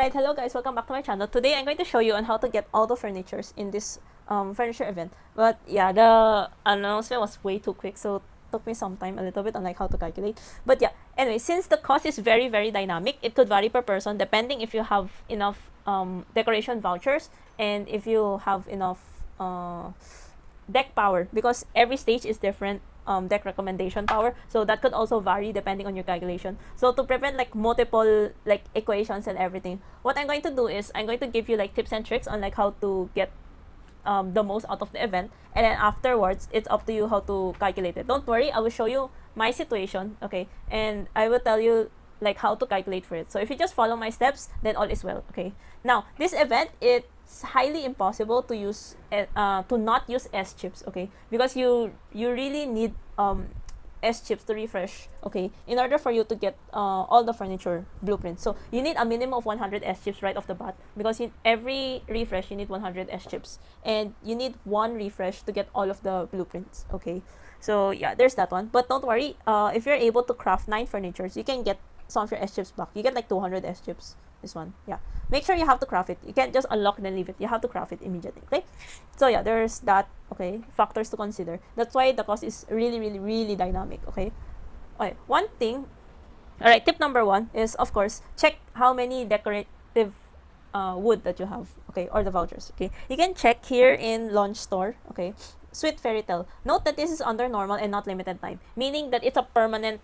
Alright, hello guys, welcome back to my channel. Today I'm going to show you on how to get all the furnitures in this furniture event. But yeah, the announcement was way too quick, so it took me some time a little bit on like how to calculate. But yeah, anyway, since the cost is very dynamic, it could vary per person depending if you have enough decoration vouchers and if you have enough deck power, because every stage is different deck recommendation power, so that could also vary depending on your calculation. So to prevent like multiple like equations and everything, what I'm going to do is I'm going to give you like tips and tricks on like how to get the most out of the event, and then afterwards it's up to you how to calculate it. Don't worry, I will show you my situation, okay, and I will tell you like how to calculate for it. So if you just follow my steps, then all is well. Okay, now this event, it's highly impossible to use to not use S chips, okay, because you really need S chips to refresh, okay, in order for you to get all the furniture blueprints. So you need a minimum of 100 S chips right off the bat, because in every refresh you need 100 S chips, and you need one refresh to get all of the blueprints, okay. So yeah, there's that one. But don't worry, if you're able to craft 9 furnitures, you can get some of your S chips back. You get like 200 S chips. This one, yeah. Make sure you have to craft it. You can't just unlock and then leave it. You have to craft it immediately, okay? So yeah, there's that, okay? Factors to consider. That's why the cost is really dynamic, okay? Okay, one thing, all right, tip number 1 is, of course, check how many decorative wood that you have, okay, or the vouchers, okay? You can check here in launch store, okay? Sweet Fairy Tale. Note that this is under normal and not limited time, meaning that it's a permanent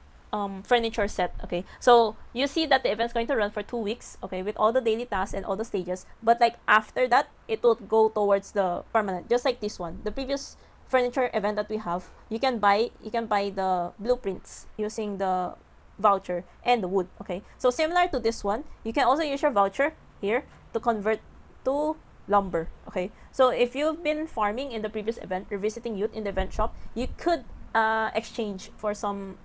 furniture set, okay. So you see that the event's going to run for 2 weeks, okay, with all the daily tasks and all the stages, but like after that it will go towards the permanent, just like this one. The previous furniture event that we have, you can buy the blueprints using the voucher and the wood, okay. So similar to this one, you can also use your voucher here to convert to lumber, okay. So if you've been farming in the previous event, revisiting youth in the event shop, you could exchange for some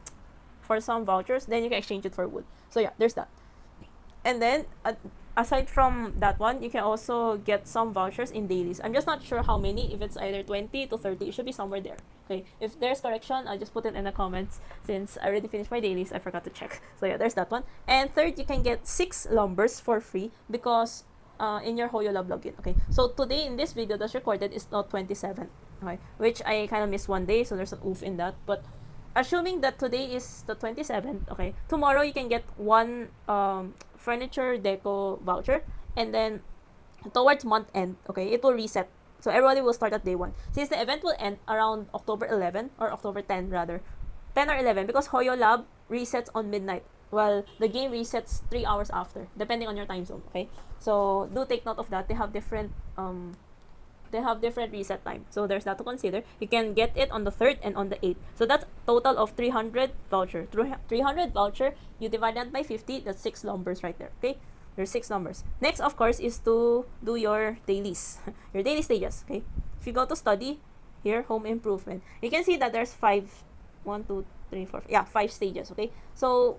vouchers, then you can exchange it for wood. So yeah, there's that. And then aside from that one, you can also get some vouchers in dailies. I'm just not sure how many, if it's either 20 to 30, it should be somewhere there, okay. If there's correction, I'll just put it in the comments, since I already finished my dailies, I forgot to check. So yeah, there's that one. And third, you can get 6 lumbers for free, because in your Hoyolab login, okay. So today in this video that's recorded is not 27, okay, which I kind of missed one day, so there's an oof in that. But assuming that today is the 27th, okay, tomorrow you can get one furniture deco voucher, and then towards month end, okay, it will reset. So everybody will start at day 1, since the event will end around October 11 or October 10 rather, 10 or 11, because Hoyolab resets on midnight, while the game resets 3 hours after, depending on your time zone, okay. So do take note of that. They have different reset time, so there's that to consider. You can get it on the 3rd and on the 8th. So that's total of 300 voucher. 300 voucher, you divide that by 50, that's 6 lumbers right there, okay. There's 6 numbers. Next, of course, is to do your dailies, your daily stages, okay. If you go to study here, home improvement, you can see that there's 5 stages, okay. So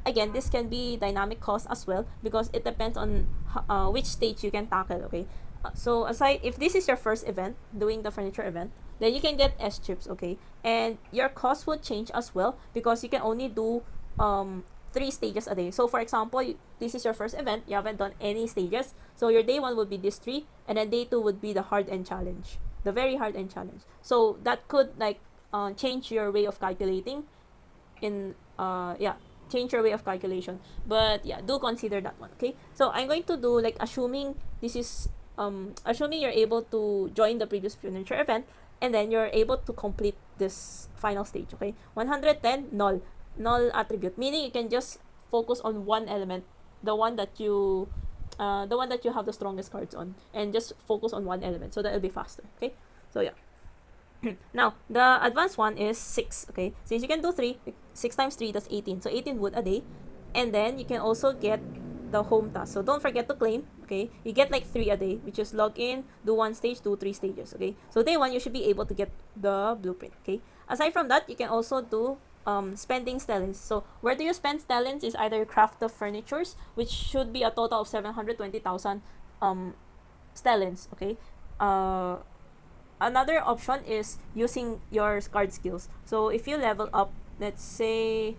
again, this can be dynamic cost as well, because it depends on which stage you can tackle, okay. So aside, if this is your first event doing the furniture event, then you can get S chips, okay, and your cost will change as well, because you can only do 3 stages a day. So for example, this is your first event, you haven't done any stages, so your day 1 would be this 3, and then day 2 would be the hard end challenge, the very hard end challenge. So that could like change your way of calculating in change your way of calculation. But yeah, do consider that one, okay. So I'm going to do like, assuming this is assuming you're able to join the previous furniture event, and then you're able to complete this final stage, okay. 110 null attribute, meaning you can just focus on one element, the one that you have the strongest cards on, and just focus on one element, so that will be faster, okay. So yeah. Now the advanced one is 6, okay. Since you can do 3, 6 times 3, that's 18, so 18 wood a day. And then you can also get the home task, so don't forget to claim, okay. You get like 3 a day, which is log in, do 1 stage, do 3 stages, okay. So day 1 you should be able to get the blueprint, okay. Aside from that, you can also do spending stellens. So where do you spend stellens is either craft the furnitures, which should be a total of 720,000 stellens, okay. Another option is using your card skills. So if you level up, let's say,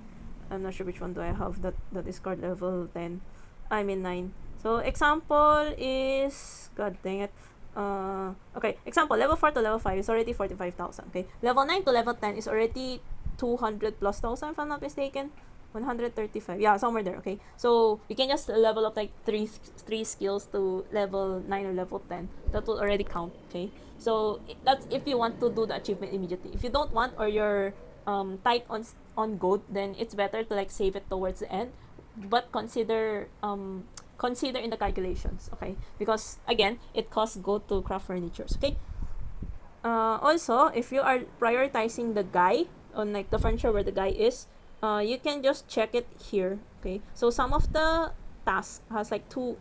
I'm not sure which one do I have that is card level 10, I mean 9. So example is, god dang it, okay, example, level 4 to level 5 is already 45,000. Okay, level 9 to level 10 is already 200 plus thousand, if I'm not mistaken. 135, yeah, somewhere there. Okay, so you can just level up like three skills to level 9 or level 10. That will already count. Okay, so that's if you want to do the achievement immediately. If you don't want, or you're tight on gold, then it's better to like save it towards the end, but consider in the calculations. Okay, because again, it costs gold to craft furnitures. Okay, also, if you are prioritizing the guy on like the furniture where the guy is, you can just check it here. Okay, so some of the tasks has like two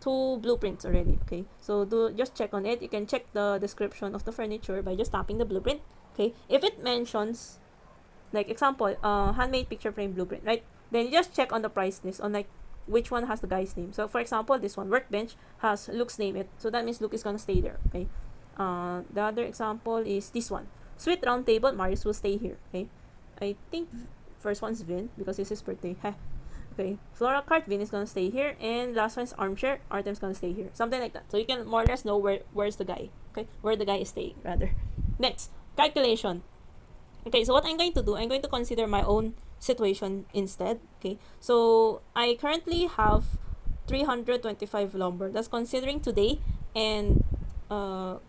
blueprints already. Okay, so just check on it. You can check the description of the furniture by just tapping the blueprint. Okay, if it mentions, like example, handmade picture frame blueprint, right? Then you just check on the price list on like which one has the guy's name. So for example, this one, workbench, has Luke's name it, so that means Luke is gonna stay there. Okay, the other example is this one, sweet round table, Marius will stay here. Okay, I think first one's Vin because it's his birthday. Okay, floral cart, Vin is gonna stay here, and last one's armchair, Artem's gonna stay here, something like that. So you can more or less know where's the guy. Okay, where the guy is staying rather. Next, calculation. Okay, so what I'm going to do, I'm going to consider my own situation instead. Okay, so I currently have 325 lumber. That's considering today, and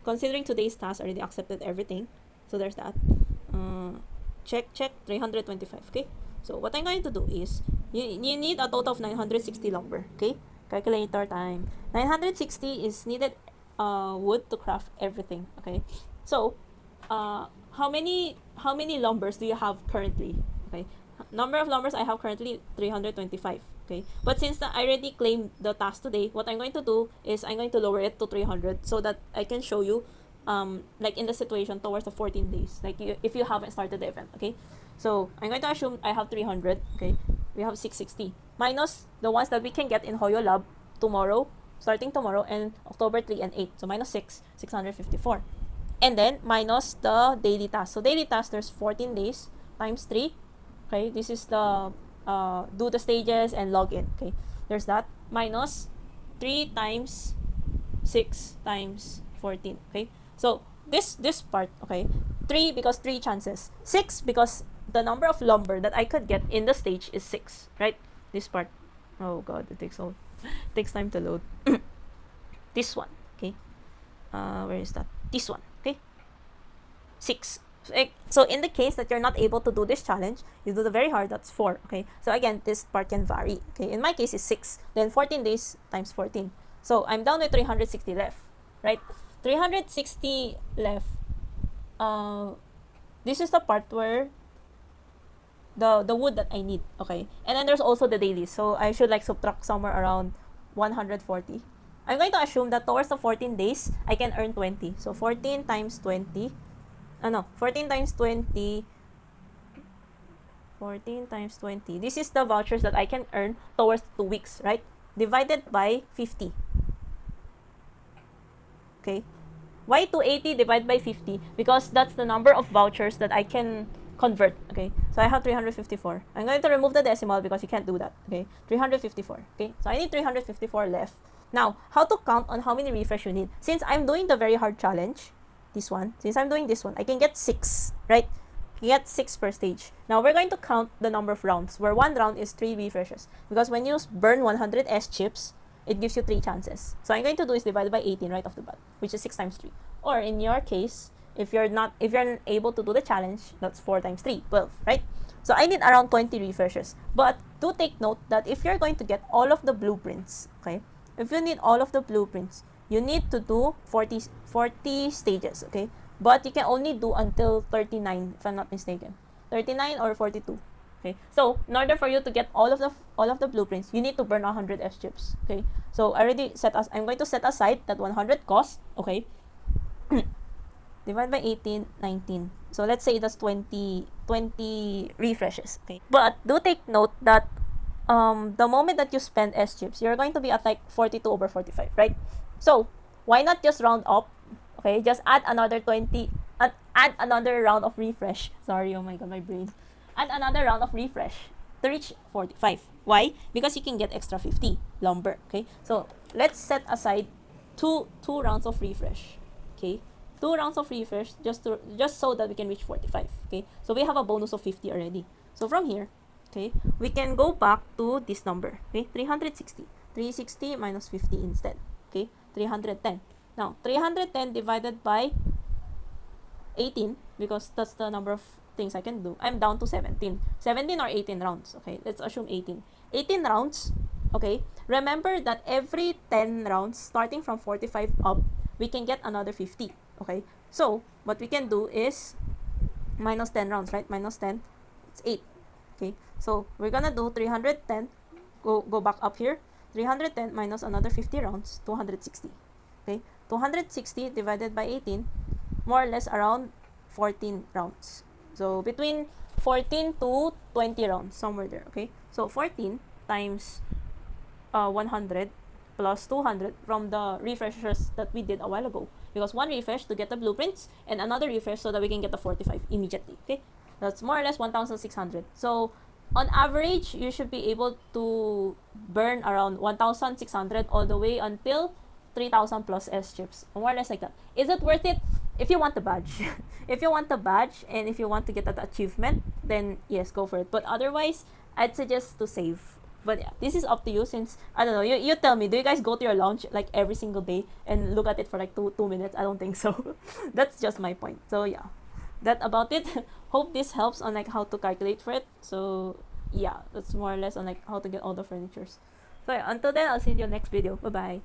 considering today's task, I already accepted everything. So there's that. Check 325. Okay, so what I'm going to do is you need a total of 960 lumber. Okay, calculator time. 960 is needed wood to craft everything. Okay, so how many lumbers do you have currently? Okay, number of lumbers I have currently 325. Okay, but since I already claimed the task today, what I'm going to do is I'm going to lower it to 300 so that I can show you like in the situation towards the 14 days, like if you haven't started the event. Okay, so I'm going to assume I have 300. Okay, we have 660 minus the ones that we can get in Hoyolab tomorrow, starting tomorrow, and October 3 and 8, so minus 654, and then minus the daily task. So daily task, there's 14 days times 3. Okay, this is the do the stages and log in. Okay, there's that, minus 3 times 6 times 14. Okay, so this part. Okay, 3 because 3 chances, 6 because the number of lumber that I could get in the stage is 6, right? This part, oh god, it takes time to load. This one. Okay, where is that? This one. Okay, 6. So in the case that you're not able to do this challenge, you do the very hard, that's 4. Okay, so again, this part can vary. Okay, in my case is 6, then 14 days times 14, so I'm down with 360 left, right? 360 left. This is the part where the wood that I need. Okay, and then there's also the daily, so I should like subtract somewhere around 140. I'm going to assume that towards the 14 days I can earn 20, so 14 times 20, 14 times 20, 14 times 20, this is the vouchers that I can earn towards 2 weeks, right? Divided by 50. Okay, why 280 divided by 50? Because that's the number of vouchers that I can convert. Okay, so I have 354. I'm going to remove the decimal because you can't do that. Okay, 354. Okay, so I need 354 left. Now, how to count on how many refresh you need? Since I'm doing the very hard challenge, this one, since I'm doing this one, I can get 6, right? You get 6 per stage. Now, we're going to count the number of rounds, where 1 round is 3 refreshes. Because when you burn 100 S chips, it gives you 3 chances. So I'm going to do is divided by 18 right off the bat, which is 6 times 3. Or in your case, if you're able to do the challenge, that's 4 times 3, 12, right? So I need around 20 refreshes. But do take note that if you're going to get all of the blueprints, okay, if you need all of the blueprints, you need to do 40 stages, okay? But you can only do until 39, if I'm not mistaken. 39 or 42. Okay? So, in order for you to get all of the blueprints, you need to burn 100 S chips, okay? So, I'm going to set aside that 100 cost, okay? Divide by 18, 19. So, let's say that's 20 refreshes, okay? But do take note that the moment that you spend S chips, you're going to be at like 42 over 45, right? So, why not just round up? Okay, just add another 20, add another round of refresh. Sorry, oh my god, my brain. Add another round of refresh. to reach 45. Why? Because you can get extra 50 lumber. Okay, so let's set aside two rounds of refresh. Okay, 2 rounds of refresh just so that we can reach 45. Okay, so we have a bonus of 50 already. So from here, okay, we can go back to this number. Okay, 360 minus 50 instead. Okay, 310. Now 310 divided by 18, because that's the number of things I can do. I'm down to 17 or 18 rounds. Okay, let's assume 18 rounds. Okay, remember that every 10 rounds starting from 45 up, we can get another 50. Okay, so what we can do is minus 10 rounds, right? Minus 10, it's 8. Okay, so we're gonna do 310, go back up here, 310 minus another 50 rounds, 260. Okay, 260 divided by 18, more or less around 14 rounds. So between 14 to 20 rounds, somewhere there. Okay, so 14 times 100 plus 200 from the refreshers that we did a while ago, because one refresh to get the blueprints and another refresh so that we can get the 45 immediately. Okay, that's more or less 1,600. So on average, you should be able to burn around 1,600 all the way until 3,000 plus S chips, more or less like that. Is it worth it? If you want the badge, if you want the badge and if you want to get that achievement, then yes, go for it. But otherwise, I'd suggest to save. But yeah, this is up to you, since I don't know, you tell me, do you guys go to your lounge like every single day and look at it for like two minutes? I don't think so. That's just my point. So yeah, that about it. Hope this helps on like how to calculate for it. So yeah, that's more or less on like how to get all the furnitures. So yeah, until then, I'll see you in your next video. Bye bye.